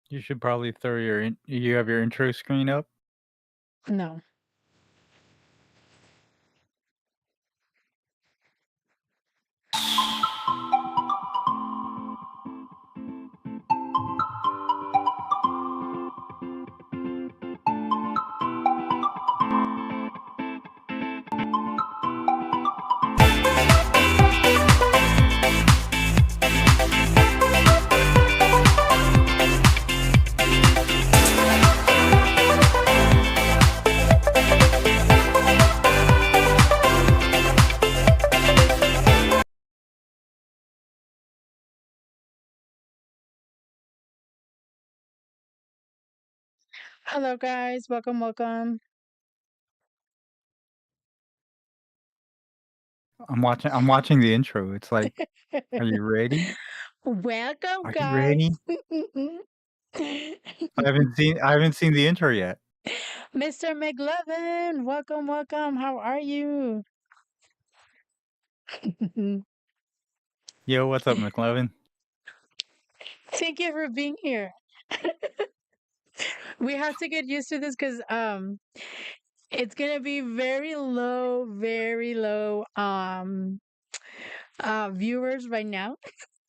You should probably throw you have your intro screen up? No. Hello, guys. Welcome, welcome. I'm watching the intro. It's like, "Are you ready? Welcome, Are you ready?" guys. I haven't seen the intro yet. Mr. McLovin, welcome, welcome. How are you? Yo, what's up, McLovin? Thank you for being here. We have to get used to this because it's gonna be very low viewers right now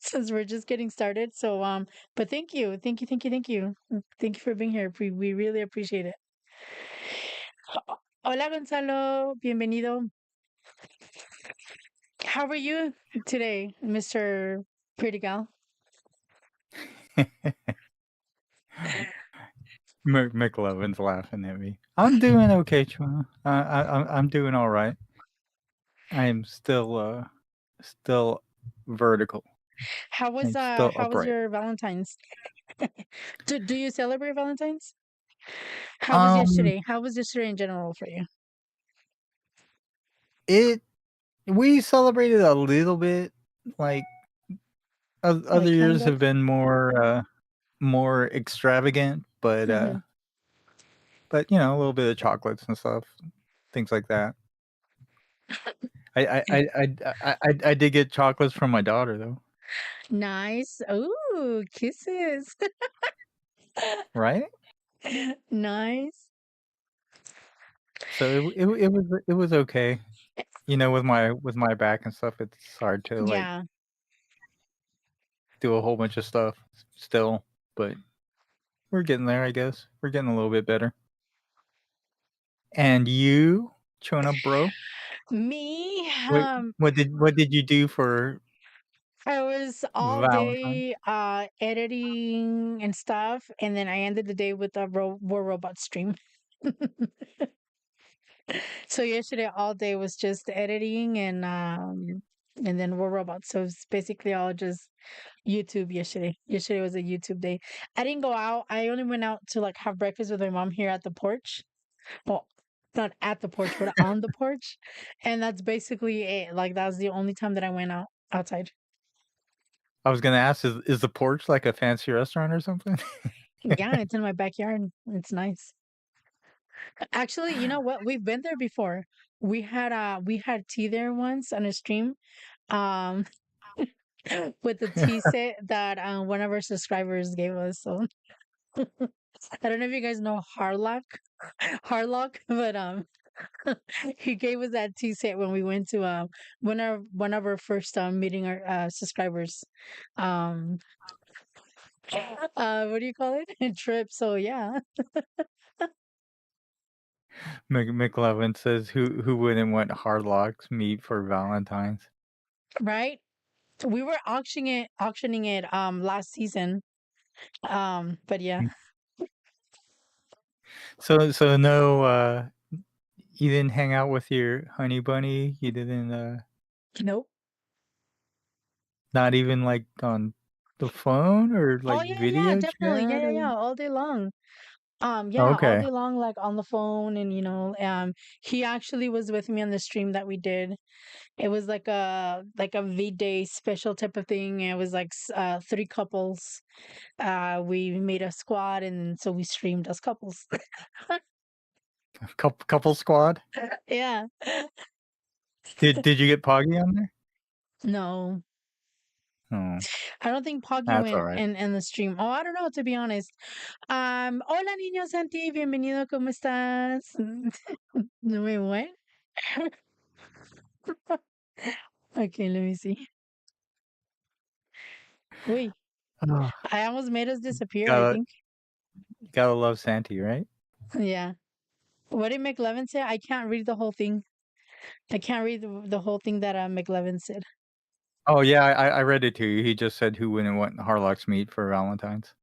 since we're just getting started. So but thank you. Thank you for being here. We really appreciate it. Hola Gonzalo, bienvenido. How are you today, Mr. Pretty Gal? McLovin's laughing at me. I'm doing okay, Chua. I'm doing all right. I am still vertical. I'm still How was upright. your Valentine's? Do you celebrate Valentine's? How was Um, yesterday? How was yesterday in general for you? it we celebrated a little bit. Like other Like kind years of? have been more extravagant, Hmm. but a little bit of chocolates and stuff, things like that. I did get chocolates from my daughter though, Nice. Ooh, kisses. right? Nice. So it was okay. With my back and stuff, it's hard to like Yeah. do a whole bunch of stuff still, but we're getting there, I guess. We're getting a little bit better. And you, Chona bro, Me, what what did you do for I was all Valentine? day editing and stuff, and then I ended the day with a War Robot stream. So yesterday all day was just editing and then War Robots. So it's basically all just YouTube yesterday. Yesterday was a YouTube day. I didn't go out. I only went out to like have breakfast with my mom here at the porch. Well, not at the porch, but on the porch. And that's basically it. Like that's the only time that I went out outside. I was gonna ask, is the porch like a fancy restaurant or something? Yeah, it's in my backyard. It's nice. Actually, you know what? We've been there before. We had tea there once on a stream. Um with the tea set that one of our subscribers gave us. So I don't know if you guys know Harlock, but he gave us that tea set when we went to one of our first meeting our subscribers. Um what do you call it? Trip. So yeah. McLovin says, "Who wouldn't want hard locks meat for Valentine's?" Right? We were auctioning it last season. But yeah. So no, you didn't hang out with your honey bunny. You didn't, Nope. not even like on the phone or Oh like yeah, video definitely. chat or. All day long. Yeah, all Okay, day long, like on the phone, and he actually was with me on the stream that we did. It was like a V-Day special type of thing. It was like three couples. We made a squad, and so we streamed as couples. couple squad. Yeah. Did you get Poggy on there? No. Oh, I don't think Poggy that's went alright. in the stream. Oh, I don't know, to be honest. Hola, niño Santi, bienvenido, ¿cómo estás? No me what? Okay, let me see. Wait, Oh, I almost made us disappear, I gotta think. gotta love Santy, right? Yeah. What did McLevin say? I can't read the whole thing. I can't read the whole thing that McLevin said. Oh, yeah, I read it to you. He just said who wouldn't want Harlock's meat for Valentine's.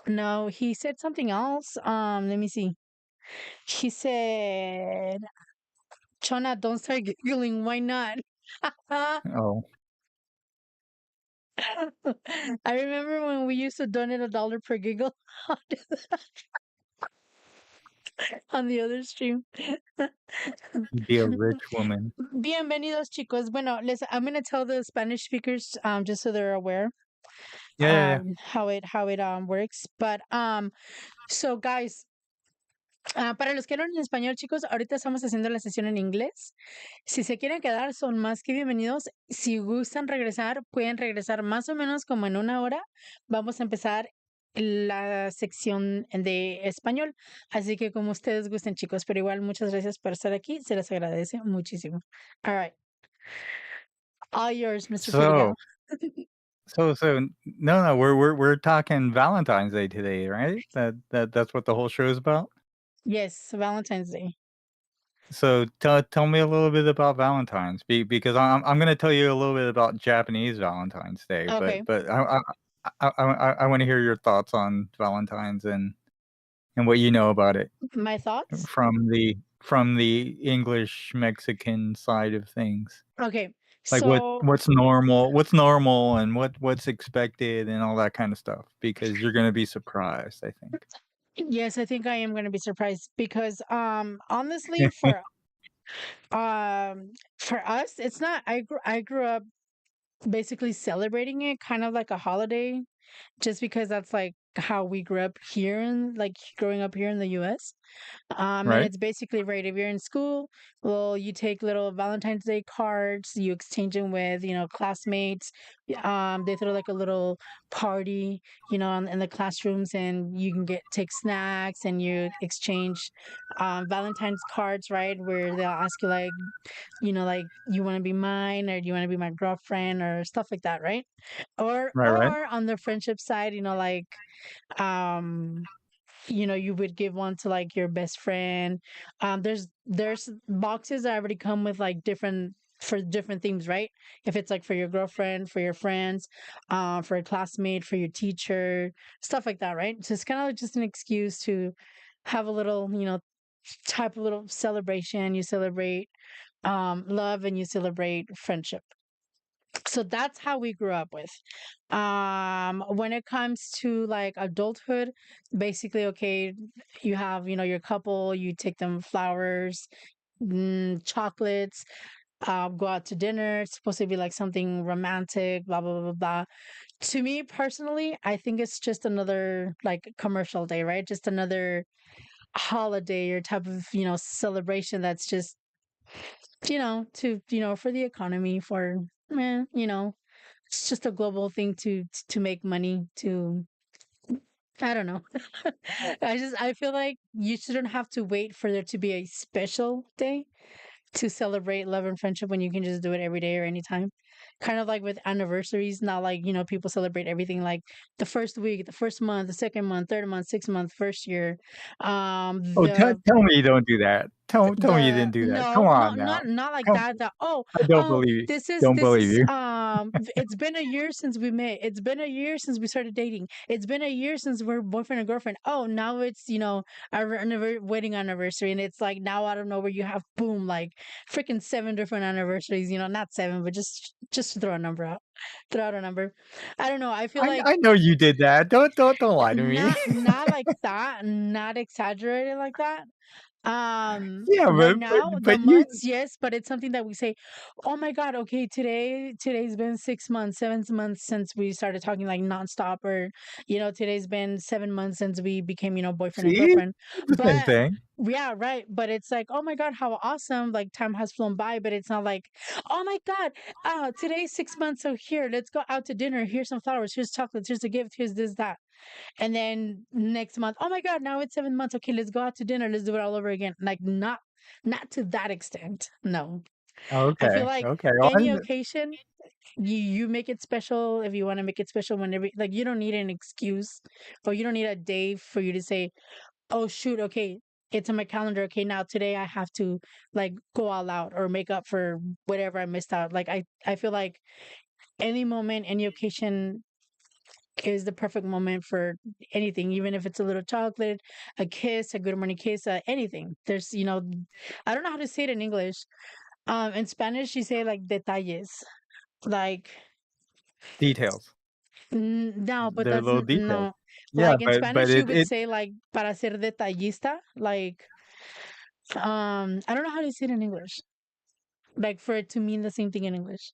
No, he said something else. Let me see. He said, Chona, don't start giggling. Why not? Oh, I remember when we used to donate $1 per giggle on the other stream. you'd be a rich woman. Bienvenidos, chicos. Bueno, I'm gonna tell the Spanish speakers, just so they're aware, Yeah, yeah, yeah. how it works. But so guys, para los que hablan en español, chicos, ahorita estamos haciendo la sesión en inglés. Si se quieren quedar, son más que bienvenidos. Si gustan regresar, pueden regresar más o menos como en una hora. Vamos a empezar la sección de español. Así que como ustedes gusten, chicos, pero igual muchas gracias por estar aquí. Se les agradece muchísimo. All right. All yours, Mr. Pretty Gal. So no, we're talking Valentine's Day today, right? That's what the whole show is about? Yes, Valentine's Day. So tell me a little bit about Valentine's because I'm gonna tell you a little bit about Japanese Valentine's Day, but Okay. I want to hear your thoughts on Valentine's and what you know about it My thoughts? from the English Mexican side of things. Okay. Like So, what's normal and what's expected and all that kind of stuff because you're gonna be surprised, I think. yes, I think I am going to be surprised because honestly for us it's not I grew up basically celebrating it kind of like a holiday just because that's like how we grew up here in like growing up here in the US. And Right? it's basically right if you're in school, well, you take little Valentine's Day cards, you exchange them with, classmates. They throw like a little party, in the classrooms, and you can get take snacks and you exchange Valentine's cards, right? Where they'll ask you like you want to be mine or do you want to be my girlfriend or stuff like that, right? Or Right, right. or on the friendship side, like um you would give one to like your best friend. There's boxes that already come with like different for different themes, right? If it's like for your girlfriend, for your friends, for a classmate, for your teacher, stuff like that, right? So it's kind of like just an excuse to have a little, type of little celebration. You celebrate love and you celebrate friendship. So that's how we grew up with. When it comes to like adulthood, basically, okay, you have, your couple, you take them flowers, chocolates, go out to dinner. It's supposed to be like something romantic, blah, blah, blah, blah. To me personally, I think it's just another like commercial day, right? Just another holiday or type of, celebration that's just, for the economy, for, it's just a global thing to make money to I don't know. I feel like you shouldn't have to wait for there to be a special day to celebrate love and friendship when you can just do it every day or anytime. Kind of like with anniversaries, not like, people celebrate everything like the first week, the first month, the second month, third month, 6 month, first year. Oh, The tell me you don't do that. Tell me you the didn't do that. Come no, on not now. not like Come that. That oh I don't oh believe you. this is Don't this believe is you. it's been a year since we met. It's been a year since we started dating. It's been a year since we're boyfriend and girlfriend. Oh, now it's our wedding anniversary, and it's like now out of nowhere you have boom like freaking seven different anniversaries. Not seven, but just to throw a number out, throw out a number. I don't know. I feel like I know you did that. Don't lie to me. not like that, not exaggerated like that. Yeah, Right now, the but you months, yes, but it's something that we say, "Oh my God, okay, today's been 6 months, 7 months since we started talking like nonstop," or today's been 7 months since we became, boyfriend and see? girlfriend. It's the same But thing. yeah, right. But it's like, oh my God, how awesome! Like time has flown by, but it's not like, oh my God, today's 6 months, so here, let's go out to dinner. Here's some flowers. Here's chocolates. Here's a gift. Here's this, that. And then next month, oh my God, now it's 7 months. Okay, let's go out to dinner. Let's do it all over again. Like not to that extent. No. I feel Okay, like okay. Well, any occasion, you make it special if you want to make it special whenever, like, you don't need an excuse, or you don't need a day for you to say, oh shoot, okay, it's on my calendar. Okay, now today I have to like go all out or make up for whatever I missed out. Like I feel like any moment, any occasion is the perfect moment for anything, even if it's a little chocolate, a kiss, a good morning kiss, anything. I don't know how to say it in English. In Spanish, you say like detalles, like details. no, but They're that's little details. no. Yeah, Like in but Spanish, you would it say like para ser detallista, like I don't know how to say it in English, like for it to mean the same thing in English.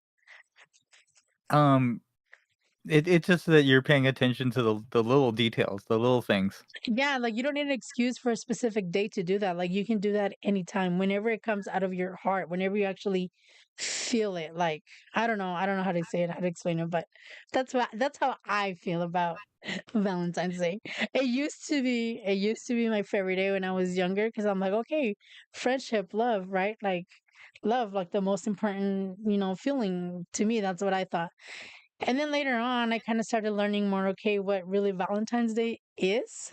um it's just that you're paying attention to the little details, the little things. Yeah, like you don't need an excuse for a specific day to do that. Like you can do that anytime, whenever it comes out of your heart, whenever you actually feel it. Like I don't know how to say it, how to explain it, but that's how I feel about Valentine's Day. It used to be my favorite day when I was younger because I'm like, okay, friendship, love, right? Like love, like the most important, feeling to me. That's what I thought. And then later on, I kind of started learning more, okay, what really Valentine's Day is,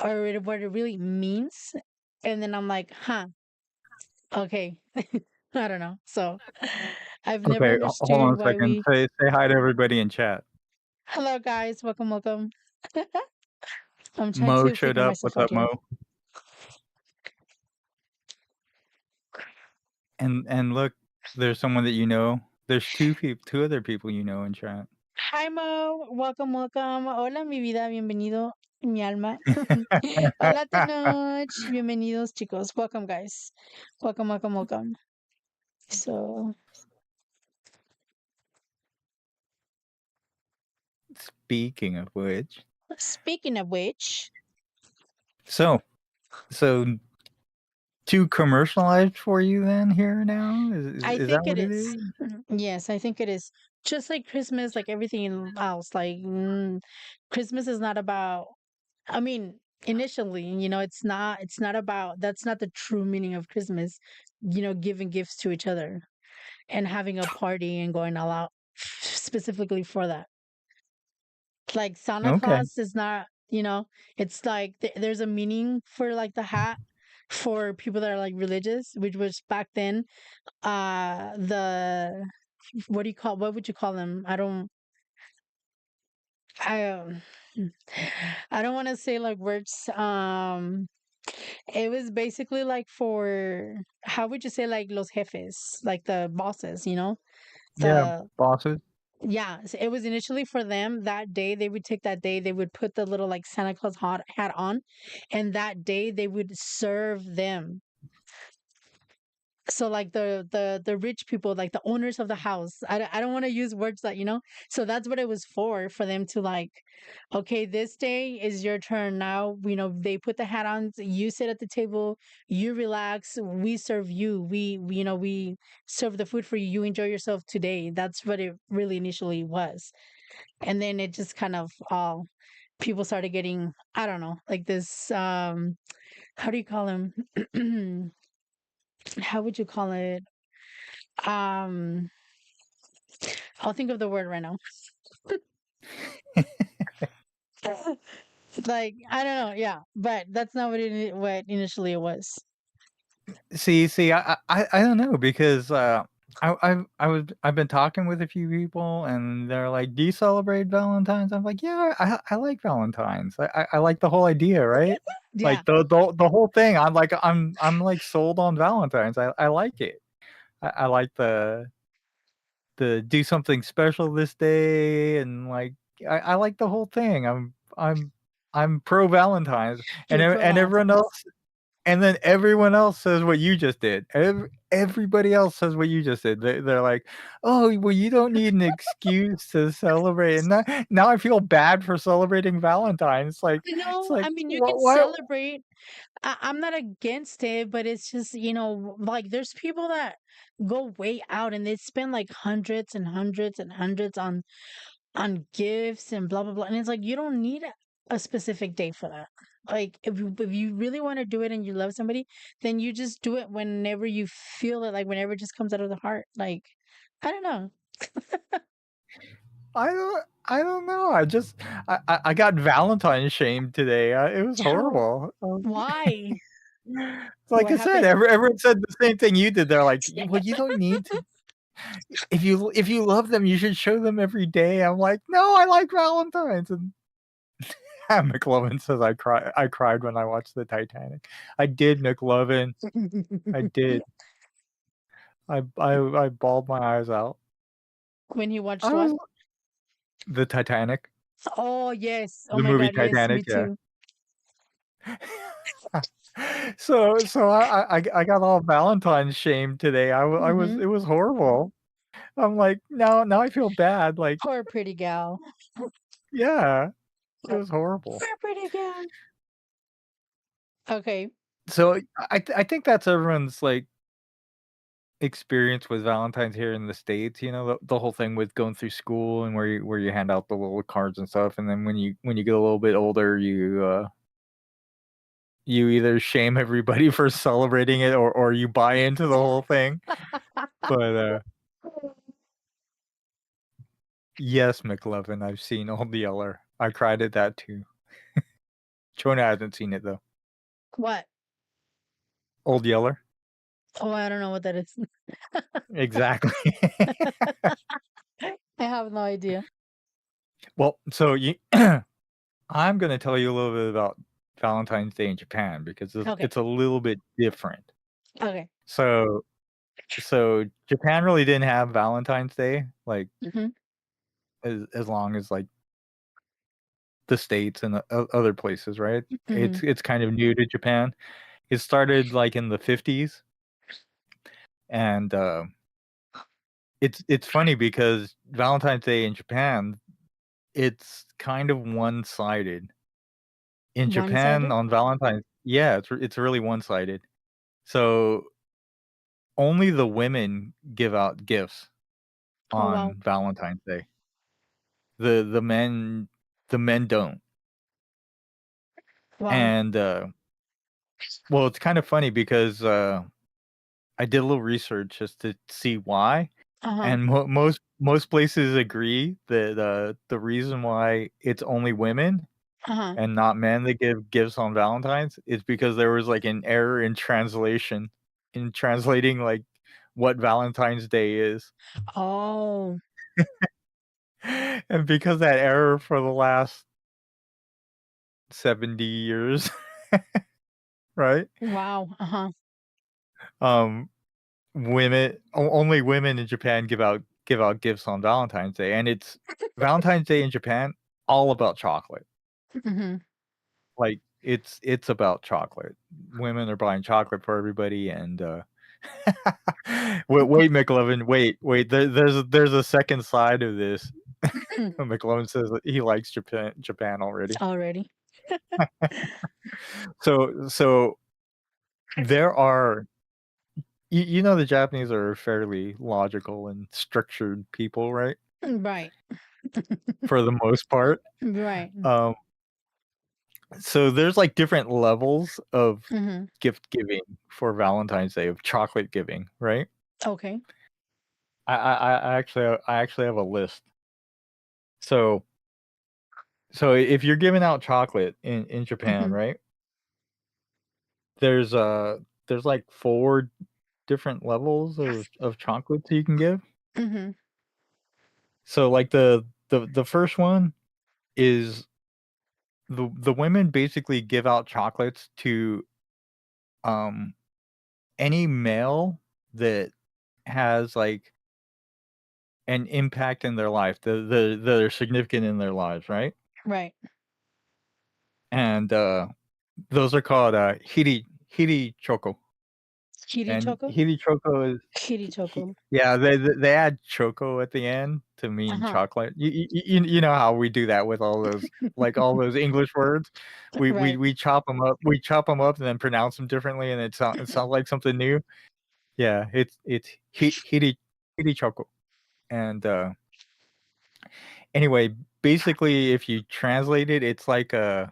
or what it really means. And then I'm like, huh, okay. I don't know. So I've never Okay, hold understood on a why second. we, Say hi to everybody in chat. hello guys, welcome, welcome. I'm trying Mo to showed figure up. myself What's out up, here. Mo? And look, there's someone that you know. There's two other people you know in chat. Hi Mo, welcome, welcome. Hola mi vida, bienvenido, mi alma. Hola Tenoch, bienvenidos chicos. Welcome guys. Welcome, welcome, welcome. So Speaking of which, speaking of which, so so too commercialized for you then here now? I Is that think it what it is. is? Yes, I think it is. Just like Christmas, like everything else, like Christmas is not about, I mean, initially, it's not about, that's not the true meaning of Christmas, giving gifts to each other and having a party and going all out specifically for that. Like Santa Okay. Claus is not, it's like there's a meaning for like the hat for people that are like religious, which was back then the what would you call them? I I don't want to say like words. It was basically like for, how would you say, like los jefes, like the bosses, Yeah, the bosses. yeah, so it was initially for them. That day they would take that day, they would put the little like Santa Claus hat on, and that day they would serve them. So like the rich people, like the owners of the house, I don't want to use words that, so that's what it was for them to like, okay, this day is your turn now, they put the hat on, you sit at the table, you relax, we serve you, we serve the food for you, you enjoy yourself today. That's what it really initially was. And then it just kind of all, people started getting, I don't know, like this, how do you call him? How would you call it? Um, I'll think of the word right now. Like, I don't know, yeah, but that's not what initially it was. See, I don't know because I've been talking with a few people and they're like, "Do you celebrate Valentine's?" I'm like, "Yeah, I like Valentine's. I like the whole idea, right? Yeah, Like the whole thing. I'm like sold on Valentine's. I like it. I like the do something special this day and like I like the whole thing. I'm pro Valentine's you're pro and everyone Valentine's. else and then everyone else says what you just did. Everybody else says what you just did. They're like, "Oh, well, you don't need an excuse to celebrate." And now I feel bad for celebrating Valentine's. It's No, like, I mean, you can why? celebrate. I'm not against it, but it's just, like there's people that go way out and they spend like hundreds and hundreds and hundreds on gifts and blah blah blah. And it's like you don't need a specific day for that. Like if you really want to do it and you love somebody, then you just do it whenever you feel it, like whenever it just comes out of the heart. Like I don't know. I don't know. I got Valentine shamed today. It was How? horrible. Why? Like What I said, happened? everyone said the same thing you did. They're like, "Well, you don't need to. If you love them, you should show them every day." I'm like, "No, I like Valentine's." And McLovin says I cried when I watched the Titanic. I did, McLovin. I did. I bawled my eyes out. When he I watched what? was the Titanic, Oh yes. Oh the my movie god, yes, Titanic, me yeah. too. So I got all Valentine's shamed today. I was Hmm. it was horrible. I'm like, now I feel bad. Like, Poor pretty gal. yeah, it was horrible. Poor pretty gal. Okay. So I think that's everyone's like experience with Valentine's here in the States, the whole thing with going through school and where you hand out the little cards and stuff, and then when you get a little bit older, you either shame everybody for celebrating it or you buy into the whole thing. But yes, McLovin, I've seen Old Yeller. I cried at that too. Chona hasn't seen it though. What? Old Yeller? Oh, I don't know what that is. Exactly. I have no idea. Well, so you I'm gonna tell you a little bit about Valentine's Day in Japan because it's Okay. it's a little bit different. Okay. So so Japan really didn't have Valentine's Day, like, Hmm. as long as, like, the States and other places, right? Hmm. It's kind of new to Japan. It started, like, in the '50s, and, it's funny because Valentine's Day in Japan, it's kind of one-sided. In Japan, One-sided? on Valentine's, yeah, it's really one-sided. So, only the women give out gifts Oh wow. on Valentine's Day. The men don't. Wow. And, well, it's kind of funny because, I did a little research just to see why, Uh-huh. and most places agree that, the reason why it's only women Uh-huh. and not men that give gifts on Valentine's is because there was, like, an error in translation, in translating, like, what Valentine's Day is. Oh, And because that error for the last 70 years, right? wow. Uh-huh. Um, only women in Japan give out gifts on Valentine's Day, and it's Valentine's Day in Japan, all about chocolate. Hmm. Like, it's about chocolate. Women are buying chocolate for everybody, and, wait, McLovin, wait, there's a second side of this. McLovin says that he likes Japan already. Already. So there are the Japanese are fairly logical and structured people, right? Right. For the most part. Right. Um, so there's, like, different levels of Hmm. gift giving for Valentine's Day, of chocolate giving, right? Okay. I actually have a list. So if you're giving out chocolate in Japan, Hmm. right? There's, like, 4 different levels of chocolates you can give. Hmm. So, like, the first one is the women basically give out chocolates to, um, any male that has, like, an impact in their life, that are significant in their lives, right? Right. And, those are called, hiri. Hiri Choco, Kitty and choco? Hiri Choco is Kitty he choco. yeah, they add choco at the end to mean Uh-huh. chocolate. You know how we do that with all those like, all those English words? Right. We chop them up and then pronounce them differently, and it sounds like something new. Yeah, it's Hiri Choco, and, anyway, basically, if you translate it, it's like a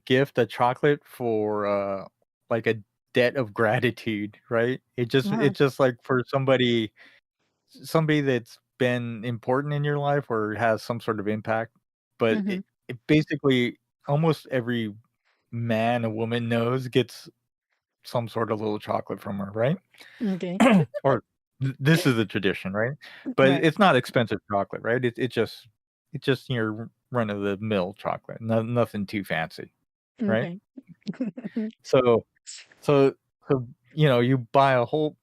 gift, a chocolate for, like, a debt of gratitude, right? Uh-huh. It's just like for somebody that's been important in your life or has some sort of impact, but Mhm. it basically almost every man a woman knows gets some sort of little chocolate from her, right? Okay. Or this is the tradition, right? But Right. it's not expensive chocolate, right? It's just your run of the mill chocolate, nothing too fancy, right? Okay. So so you buy a whole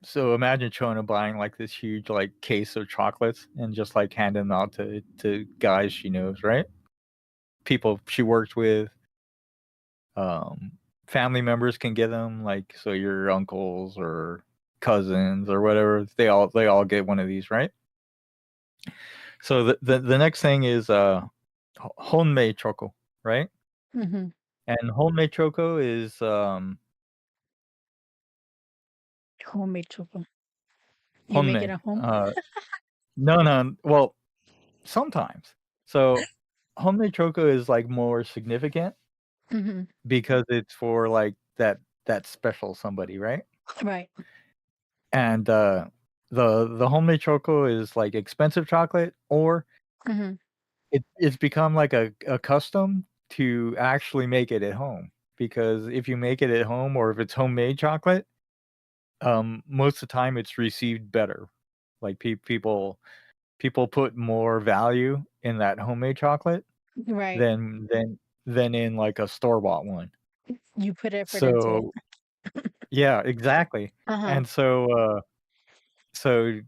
so imagine Chona buying like this huge like case of chocolates and just like handing them out to guys she knows, right? People she works with, um, family members can get them, like so your uncles or cousins or whatever, they all get one of these, right? So the next thing is honmei choco, right? Mhm. And homemade choco is Homemade choco. You make it honmei. at home? No, well, sometimes. So homemade choco is like more significant Mhm. because it's for like that special somebody, right? Right. And the homemade choco is like expensive chocolate, or Mhm. it's become like a custom to actually make it at home. Because if you make it at home or if it's homemade chocolate, most of the time it's received better. Like people put more value in that homemade chocolate Right. than in like a store bought one. You put effort into it. So yeah, exactly. Uh-huh. And so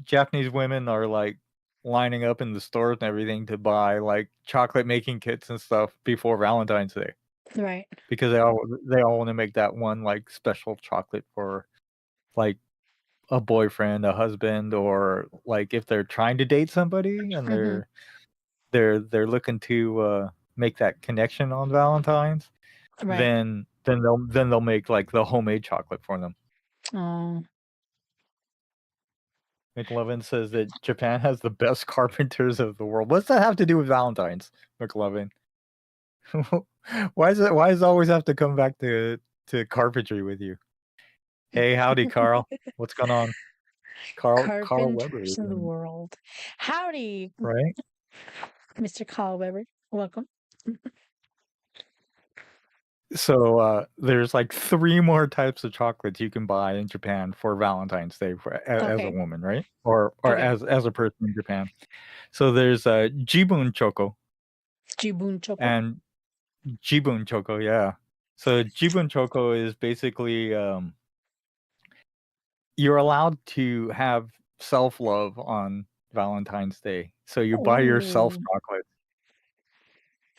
Japanese women are like lining up in the stores and everything to buy like chocolate making kits and stuff before Valentine's Day Right. because they all want to make that one like special chocolate for like a boyfriend, a husband, or like if they're trying to date somebody and Mhm. they're looking to make that connection on Valentine's, Right. then they'll make like the homemade chocolate for them. Oh. McLovin says that Japan has the best carpenters of the world. What's that have to do with Valentine's, McLovin? Why does it always have to come back to carpentry with you? Hey, howdy, Carl. What's going on? Carl Weber Carpenters is in the in, world. Howdy, right? Mr. Carl Weber. Welcome. So there's like three more types of chocolates you can buy in Japan for Valentine's Day as a Okay. woman, right? Or Okay. as a person in Japan. So there's Jibun Choco Jibun choco. and Jibun Choco, yeah. So Jibun Choco is basically you're allowed to have self-love on Valentine's Day. So you buy yourself Oh. chocolate,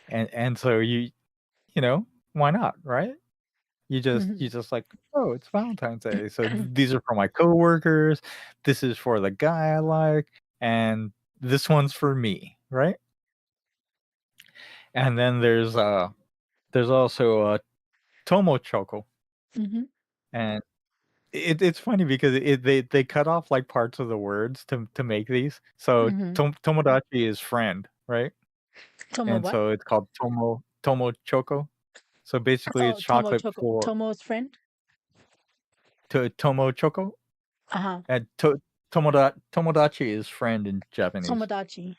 and so you know, why not, right? You Mhm. just like, "Oh, it's Valentine's Day, so these are for my coworkers, this is for the guy I like, and this one's for me," right? And then there's also, Tomo Choco, Mhm. and it's funny because they cut off, like, parts of the words to make these. So Mhm. tomodachi is friend, right? Tomo And what? so it's called Tomo Choco. So basically it's Oh, Tomo chocolate choco. for Tomo's friend. Tomo Choco, Uh huh. and tomodachi is friend in Japanese. Tomodachi.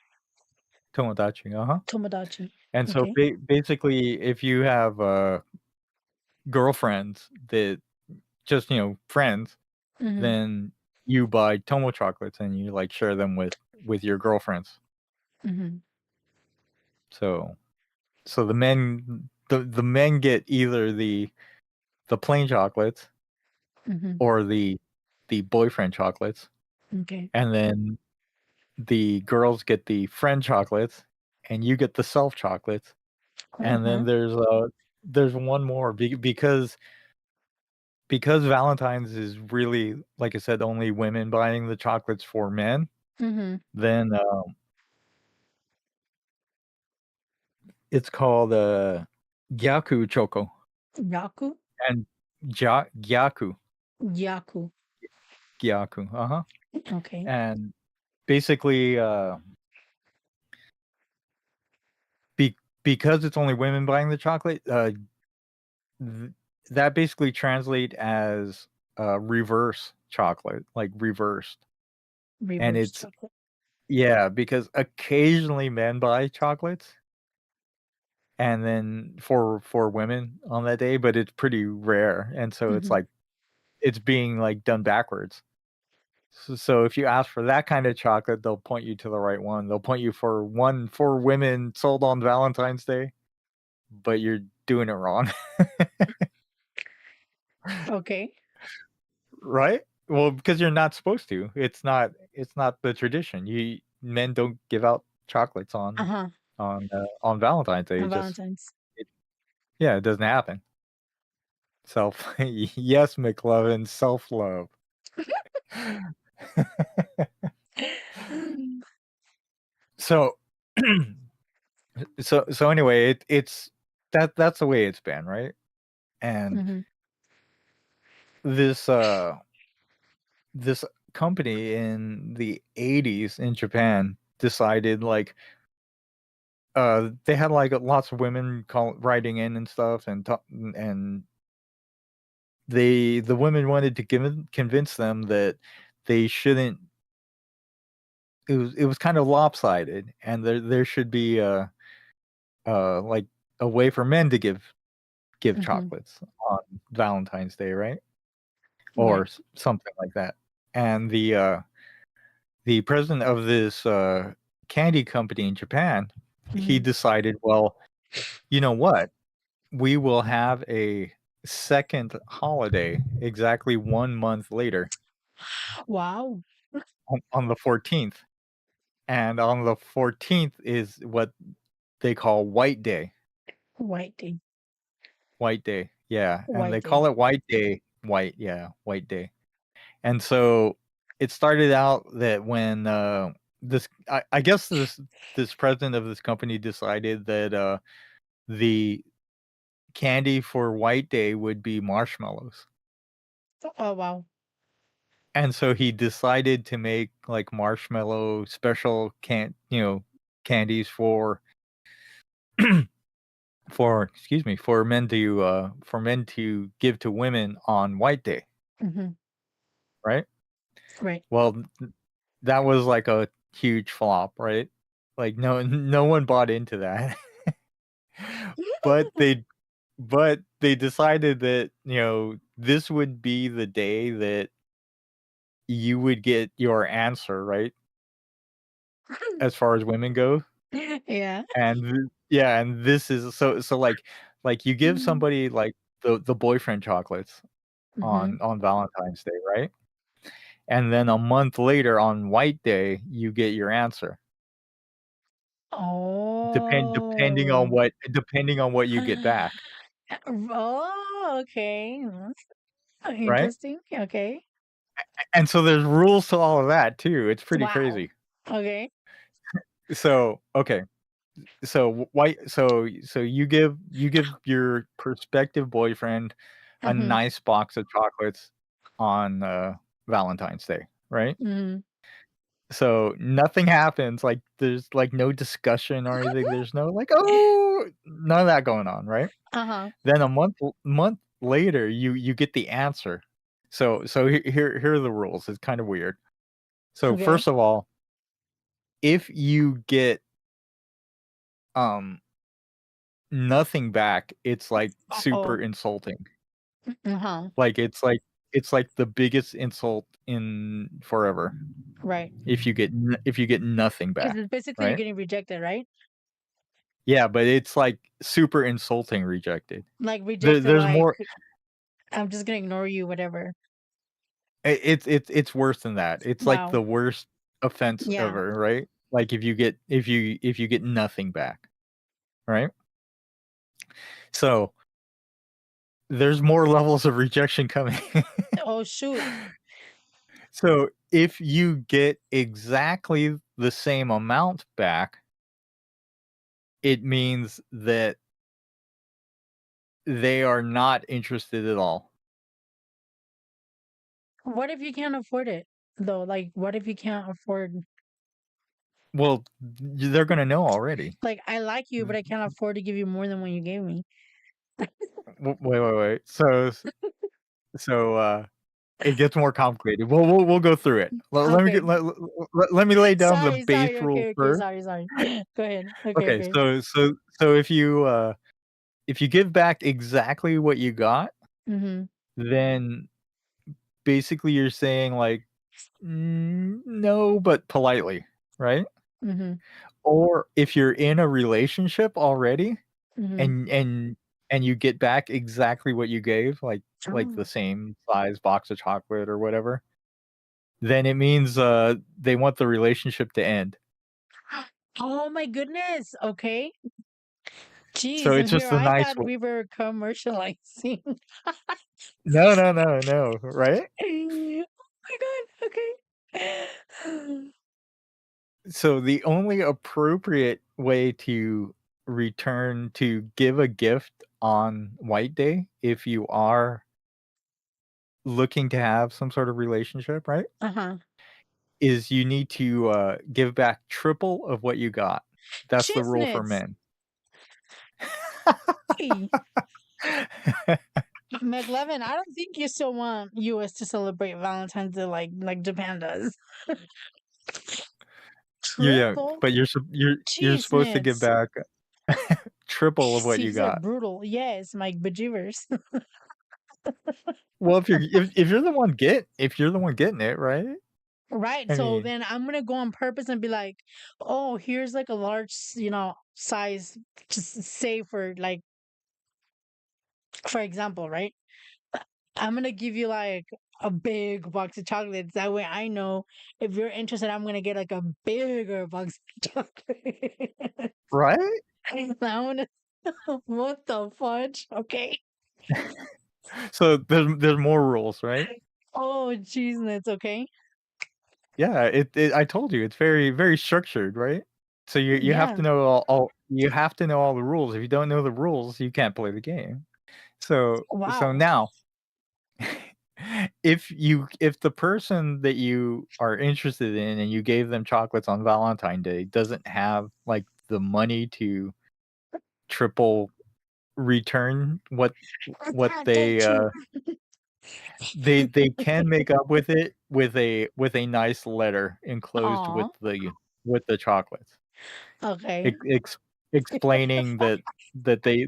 Tomodachi, uh-huh. Tomodachi. And so Okay. basically, if you have, girlfriends that just, friends, Mhm. then you buy Tomo chocolates and you, like, share them with your girlfriends. Mhm. So the men get either the plain chocolates Mhm. or the boyfriend chocolates, Okay. and then the girls get the friend chocolates, and you get the self chocolates, And then Uh-huh. there's one more because Valentine's is really, like I said, only women buying the chocolates for men, Mhm. then, it's called, Gyaku Choco, Yaku? and Gyaku, Yaku. Gyaku, uh-huh, Okay. and basically, be because it's only women buying the chocolate, th that basically translate as, reverse chocolate, like reversed, and Reverse it's chocolate. yeah, because occasionally men buy chocolates, and then for women on that day, but it's pretty rare, and so it's Mhm. like it's being, like, done backwards. So if you ask for that kind of chocolate, they'll point you to the right one. They'll point you for one for women sold on Valentine's Day, but you're doing it wrong, Okay. right? Well, because you're not supposed to. It's not the tradition. You men don't give out chocolates Uh-huh. on Valentine's Day. On It just Valentine's. it yeah, it doesn't happen. Self yes, McLovin, self-love. So so anyway, it's that's the way it's been, right? And Mhm. this this company in the 80s in Japan decided like they had like lots of women writing in and stuff and the women wanted to convince them that they shouldn't it was kind of lopsided and there should be like a way for men to give Mhm. chocolates on Valentine's Day, right? Or Right. something like that. And the president of this candy company in Japan, he Mhm. decided, well, you know what? We will have a second holiday exactly 1 month later Wow. on the 14th. And on the 14th is what they call White Day. White day. White Day. Yeah. And White they day. call it White Day. White. Yeah. White Day. And so it started out that when I guess this president of this company decided that the candy for White Day would be marshmallows. Oh, wow. And so he decided to make like marshmallow special candies for excuse me for men to give to women on White Day, Mhm. right? Right. Well, that was like a huge flop, right? Like no one bought into that. But they decided that, this would be the day that you would get your answer, right? As far as women go. Yeah. And yeah, and this is so like you give Mhm. somebody like the boyfriend chocolates Mhm. on Valentine's Day, right? And then a month later on White Day, you get your answer. Oh. Depending on what you get back, Oh, okay. right? Interesting. Okay. And so there's rules to all of that too. It's pretty Wow. crazy. Okay. So, okay. So so you give your prospective boyfriend a Mhm. nice box of chocolates on, Valentine's Day, right? Mhm. So nothing happens, like, there's, like, no discussion or anything, there's no, like, "Oh," none of that going on, right? Uh-huh. Then a month later, you get the answer. So here are the rules, it's kinda weird. So, Okay. first of all, if you get, um, nothing back, it's, like, super Uh-oh. insulting. Uh-huh. Like, it's like the biggest insult in forever Right. if you get nothing Because back, it's basically you're right? getting rejected, right? Yeah, but it's, like, super insulting rejected. Like rejected, There's like more I'm just gonna ignore you, whatever. it's worse than that. It's, like, Wow. the worst offense Yeah. ever, right? Like, if you get nothing back, right? So there's more levels of rejection coming. Oh shoot. So if you get exactly the same amount back, it means that they are not interested at all. What if you can't afford it though? Like what if you can't afford Well, they're gonna know already. like I like you, but I can't afford to give you more than what you gave me. Wait. So it gets more complicated. We'll go through it. Let me Okay. get let me lay down the base Sorry. rule Okay, first. sorry. Go ahead. Okay, Okay, okay. so if you give back exactly what you got, Mhm. then basically you're saying like no, but politely, right? Mhm. Or if you're in a relationship already Mhm. and you get back exactly what you gave, like the Oh. same size box of chocolate or whatever, then it means they want the relationship to end. Oh my goodness. Okay. So Jeez, and it's here just a I nice thought one. we were commercializing. No, right? Oh my god. Okay. So the only appropriate way to return to give a gift on White Day, if you are looking to have some sort of relationship, right, Uh-huh. is you need to give back triple of what you got. That's the rule for Shiznits. men. Hey, McLevin, I don't think you still want US to celebrate Valentine's Day like Japan does. Yeah, Triple but you're cheese supposed to give nits. back triple of what you Cheese are got. brutal. Yes, my bejeebers. Well, if you're the one getting it, right? Right. I So mean, then I'm gonna go on purpose and be like, oh, here's like a large, size, just say for example, right? I'm gonna give you like a big box of chocolates. That way I know if you're interested, I'm gonna get like a bigger box of chocolate. right? I'm gonna what the fudge? Okay. So there's more rules, right? Oh jeez, that's okay. Yeah, I told you it's very structured, right? So you have Yeah. to know all you have to know all the rules. If you don't know the rules, you can't play the game. So Wow. now if the person that you are interested in and you gave them chocolates on Valentine Day doesn't have like the money to triple return what I they get you. they can make up with it with a nice letter enclosed Aw. with the chocolates. Okay. Explaining that they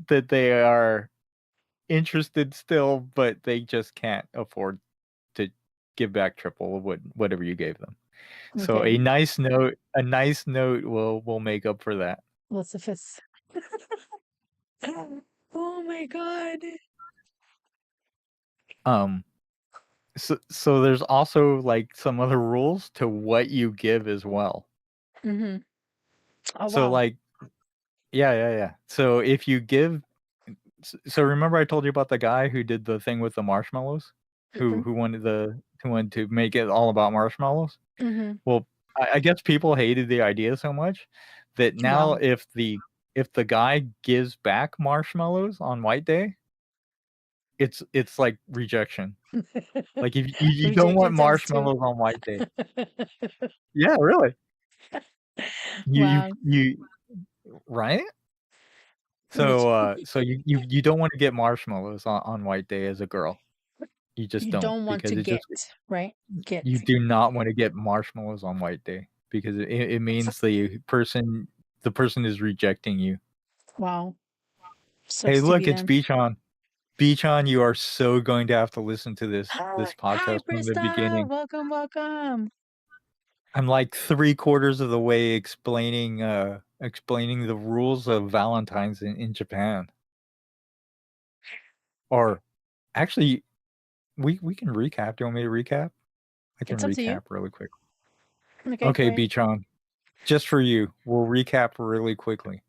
that they are interested still, but they just can't afford to give back triple of whatever you gave them. So Okay. a nice note will make up for that. Lucifus. Oh my god. Um, so there's also, like, some other rules to what you give as well. Mhm. Oh So, wow. like yeah. So if you give so remember I told you about the guy who did the thing with the marshmallows? Mhm. Who wanted to make it all about marshmallows? Mhm. Well, I guess people hated the idea so much that now Wow. if the guy gives back marshmallows on White Day, it's like rejection. Like, if you don't want Rejection times 2. marshmallows on White Day. Yeah, really. Wow. You right? Reject So you don't wanna get marshmallows on White Day as a girl. You just you don't, don't want to because it get, just right? Get. you do not wanna get marshmallows on White Day because it means the person is rejecting you. Wow. Hey, Sucks to look, be it's them. Beach on. Beach on, you are so going to have to listen to this Hi, podcast from the Krista. beginning. Welcome, welcome. I'm like 3/4 of the way explaining the rules of Valentine's in Japan. Or actually, we can recap. Do you want me to recap? I can It's up to you. recap really quick. Okay, go Okay, ahead. Beach on. Just for you, we'll recap really quickly.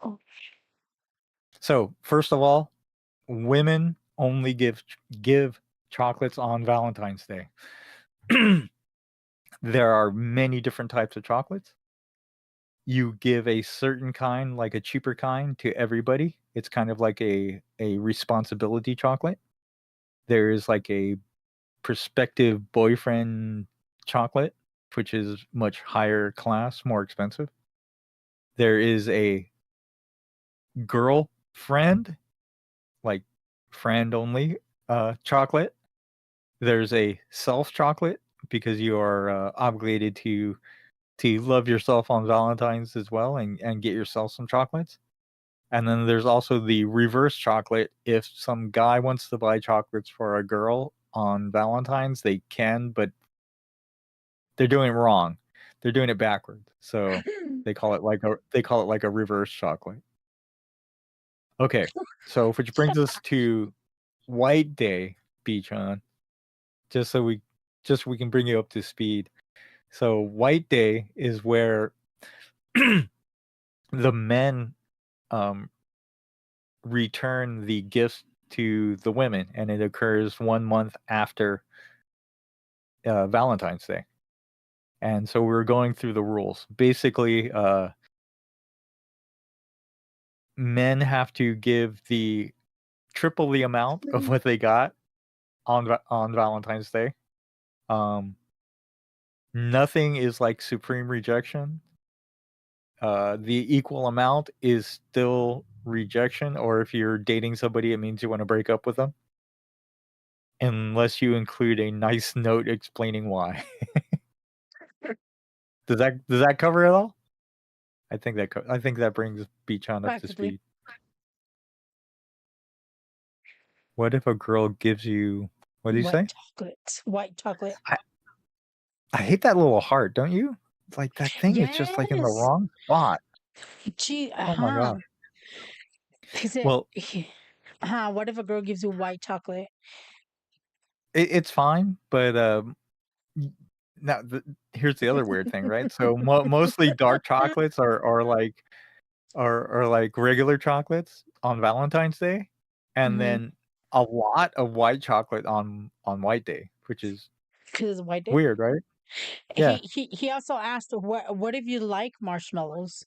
Oh. So, first of all, women only give chocolates on Valentine's Day. There are many different types of chocolates. You give a certain kind, like a cheaper kind, to everybody. It's kind of like a responsibility chocolate. There is like a prospective boyfriend chocolate, which is much higher class, more expensive. There is a girlfriend, like friend only chocolate. There's a self chocolate because you are obligated to love yourself on Valentine's as well and get yourself some chocolates. And then there's also the reverse chocolate. If some guy wants to buy chocolates for a girl on Valentine's, they can, but they're doing it wrong. They're doing it backwards. So they call it like a reverse chocolate. Okay. So which brings us to White Day, Beachon, just so we can bring you up to speed. So White Day is where the men um return the gifts to the women, and it occurs 1 month after Valentine's Day. And so we're going through the rules. Basically, men have to give the triple the amount of what they got on Valentine's Day. Um, Nothing is like supreme rejection. The equal amount is still rejection, or if you're dating somebody, it means you want to break up with them, unless you include a nice note explaining why. Does that cover it all? I think that brings Beach on up to Practically. speed. What if a girl gives you what do you White say? chocolate. White chocolate. I I hate that little heart, don't you? It's like that thing is just like in the Yes. wrong spot. Gee, Oh my uh-huh. gosh. Is it Well, what if a girl gives you white chocolate? it's fine, but y- now here's the other weird thing, right? So mostly dark chocolates are like regular chocolates on Valentine's Day, and Mm-hmm. then a lot of white chocolate on White Day, which is Because it's white day. weird, right? Yeah. He also asked what if you like marshmallows?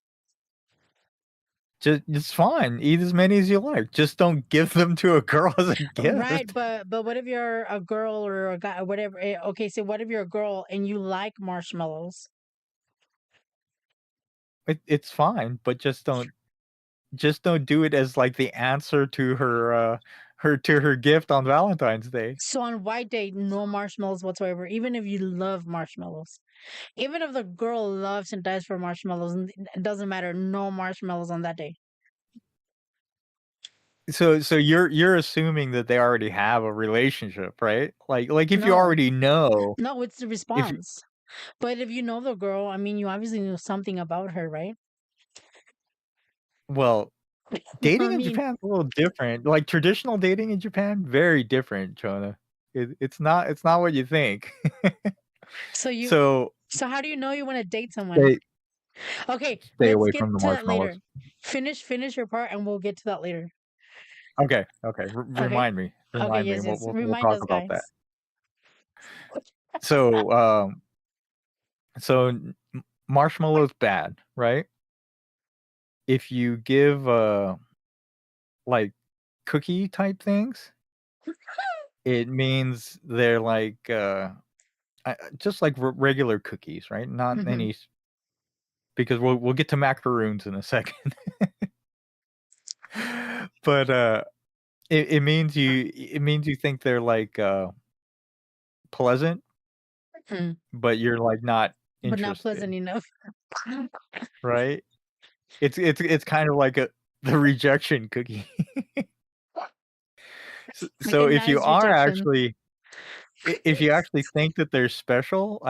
Just it's fine. Eat as many as you like. Just don't give them to a girl as a Right, gift. but what if you're a girl or a guy or whatever? Okay, so what if you're a girl and you like marshmallows? It's fine, but just don't do it as like the answer to her gift on Valentine's Day. So on white day, no marshmallows whatsoever, even if you love marshmallows. Even if the girl loves and dies for marshmallows, it doesn't matter, no marshmallows on that day. So you're assuming that they already have a relationship, right? Like if you No, already know no, it's the if response. But if you know the girl, I mean, you obviously know something about her, right? well, I dating in mean, Japan is a little different. Like traditional dating in Japan, very different, Jonah. It's not what you think. so you, So so how do you know you want to date someone? stay Okay, stay let's away get from the to that later. marshmallows. Finish your part, and we'll get to that later. Okay, okay. Okay, okay, Remind me. yes, yes. We'll Remind talk us, about that. guys. So so marshmallows bad, right? If you give like cookie type things, it means they're like just like regular cookies, right? Not Hmm. any because we'll get to macaroons in a second. But it means you think they're like pleasant, but you're like not But not interested, pleasant enough. right? It's kind of like the rejection cookie. Like a So if you nice are rejection. actually if you actually think that they're special,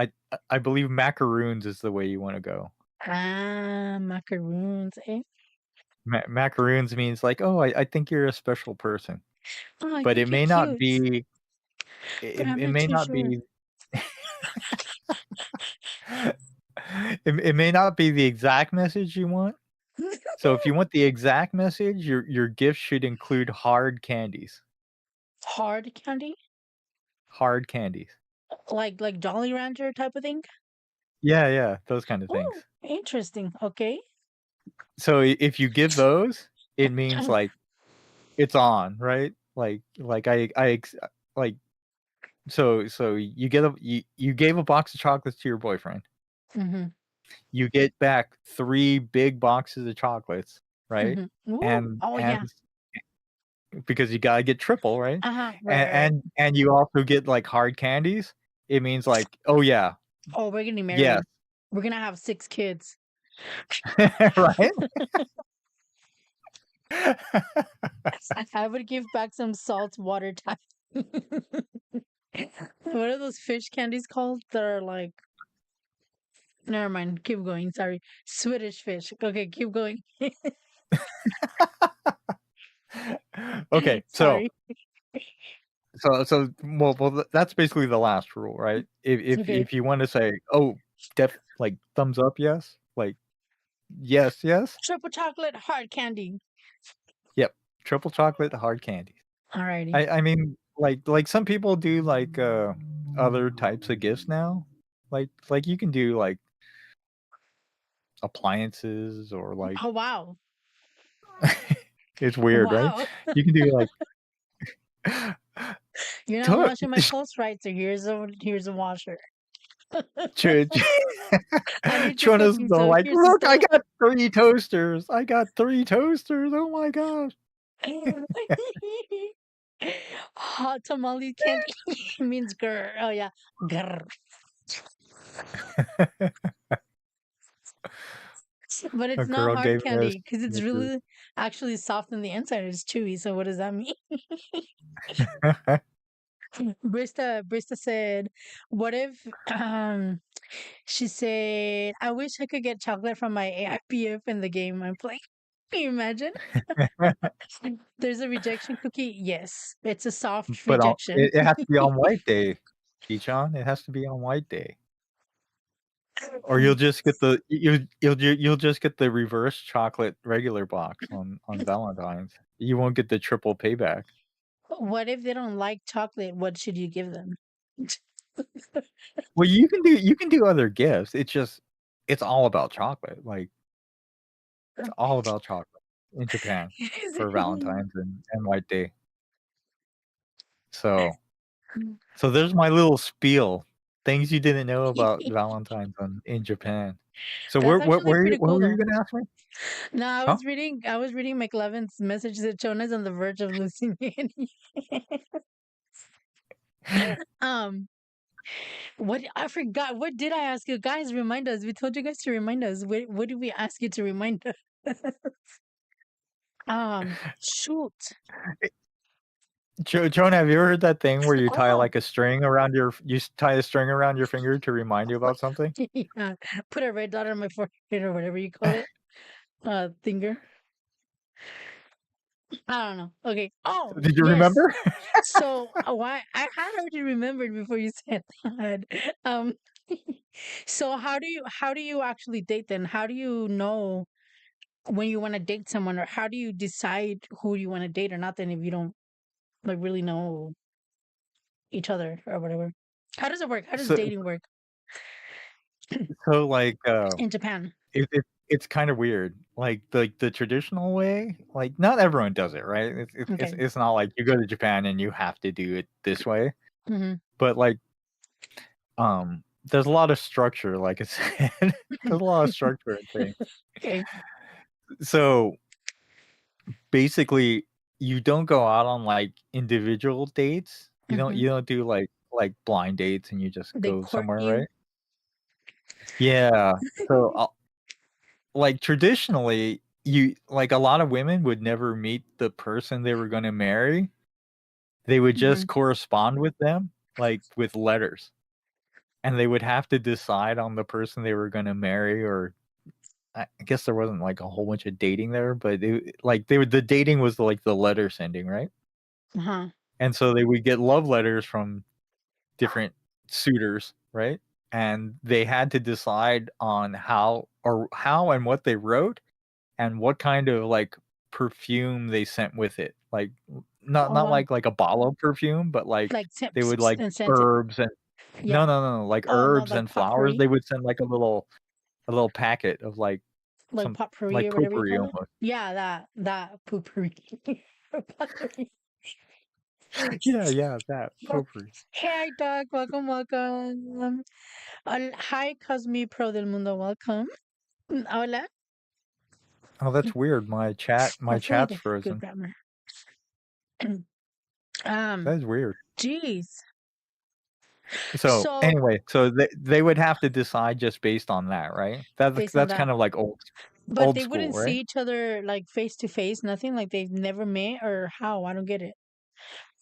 I believe macaroons is the way you wanna go. Ah, macaroons, eh? Macaroons means like, "Oh, I think you're a special person." Oh, I But it think you're may not cute, be but I'm it not may too not sure. be it may not be the exact message you want, So if you want the exact message, your gift should include hard candies. Hard candy? Hard candies. Like Jolly Rancher type of thing? Yeah, yeah, those kind of things. Oh, interesting. Okay. So if you give those, it means, like, it's on, right? Like like, so you gave a box of chocolates to your boyfriend. Mhm. You get back 3 big boxes of chocolates, right? Mhm. Ooh. And Oh, yeah. because you gotta get triple, right? Uh-huh. Right, And right, right. you also get, like, hard candies. It means, like, "Oh, yeah, Oh, we're getting yes." married. We're gonna have 6 kids. Right? I would give back some salt water type. What are those fish candies called that are like never mind, keep going, sorry. Swedish fish. Okay, keep going. Okay, so Sorry. that's basically the last rule, right? Okay. If you wanna say, "Oh, like, thumbs up, yes?" Like, "Yes, yes?" Triple chocolate hard candy. Yep, triple chocolate, hard candies. Alrighty. I mean, some people do, like, other types of gifts now. You can do, like, appliances or, like Oh wow. it's weird, right? Wow. You can do, like You're not to washing my clothes right, so here's a washer. Ch I need your Chona's cooking, the so like, here's the "Look, I stove. got 3 toasters. I got 3 toasters. Oh my gosh." Hot tamale candy means grr. Oh yeah. Grr. But A it's not girl hard gave me a candy because it's Snickers. really actually soft on the inside. It's chewy. So what does that mean? Brista said, "What if she said, I wish I could get chocolate from my AIPF in the game I'm playing." Can you imagine? There's a rejection cookie. Yes, it's a soft But on rejection. it has to be on White Day, Ichon. It has to be on White Day, or you'll just get the you'll just get the reverse chocolate regular box on Valentine's. You won't get the triple payback. What if they don't like chocolate? What should you give them? Well, you can do other gifts. It's all about chocolate. Like, it's all about chocolate in Japan for Valentine's and White Day. So there's my little spiel. Things you didn't know about Valentine's in Japan. So That's actually pretty what cool were you though. gonna ask me? No, Huh? I was reading McLevin's message that Chona's on the verge of losing it. um, what I forgot. What did I ask you guys? Remind us. We told you guys to remind us. What did we ask you to remind us? Shoot. Joan, have you ever heard that thing where you tie, Oh, like, a string around tie a string around your finger to remind you about something? yeah. Put a red dot on my forehead or whatever you call it. Finger. I don't know. Okay. Oh, Did you yes. remember? So why I had already remembered before you said that. Um, so how do you actually date then? How do you know when you want to date someone, or how do you decide who you want to date or not? Then if you don't like really know each other or whatever, how does it work? How does So dating work like, in Japan? it's kinda weird. Like, the traditional way, like, not everyone does it, right? Okay. It's not like you go to Japan and you have to do it this way, Hmm. but, like, there's a lot of structure, like I said. There's a lot of structure in things. Okay. So, basically, you don't go out on, like, individual dates. Hmm. You don't do, blind dates and you just They go court somewhere, you. right? Yeah. So, like, traditionally, a lot of women would never meet the person they were gonna marry. They would Hmm. just correspond with them, like, with letters, and they would have to decide on the person they were gonna marry, or I guess there wasn't, like, a whole bunch of dating there, but they would the dating was, like, the letter sending, right? Uh-huh. And so they would get love letters from different suitors, right? And they had to decide on how and what they wrote, and what kind of, like, perfume they sent with it. Like, Oh, not wow. like a bottle of perfume, but, like, Like, they would, like, scent it. herbs and Yeah. like, Oh, no, herbs like and flowers. potpourri? They would send, like, a little packet of, like, Like some potpourri like, or whatever you potpourri call it? almost. Yeah, that potpourri. Potpourri. Yeah, yeah, that, potpourri. Hey, dog. Welcome, welcome. Hi, Cosme Pro del Mundo. Welcome. Hola. Oh, that's weird. My Hopefully you chat's did good frozen. grammar. That Um, is weird. geez. So, So, anyway, so they would have to decide just based on that, right? based on That's that, kind of like but old they school, wouldn't right? see each other like face to face, nothing like they've never met or how? I don't get it.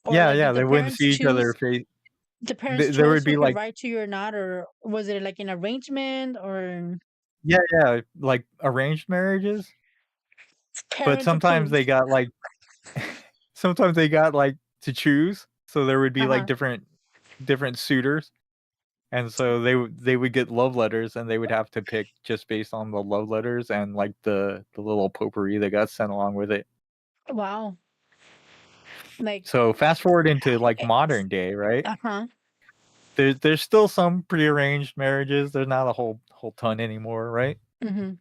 Or Yeah, like yeah, did they wouldn't see each other face. the parents There chose would who be could like, write to you or not, or was it like an arrangement or yeah, yeah, like arranged marriages, but parent sometimes approved? they got like sometimes they got like to choose. So there would be like Uh-huh. different suitors. And so they would get love letters and they would have to pick just based on the love letters and like the little potpourri that got sent along with it. Wow. Like, So fast forward into like eh, modern day, right? uh-huh. There's still some prearranged marriages. There's not a whole ton anymore, right? Mm-hmm.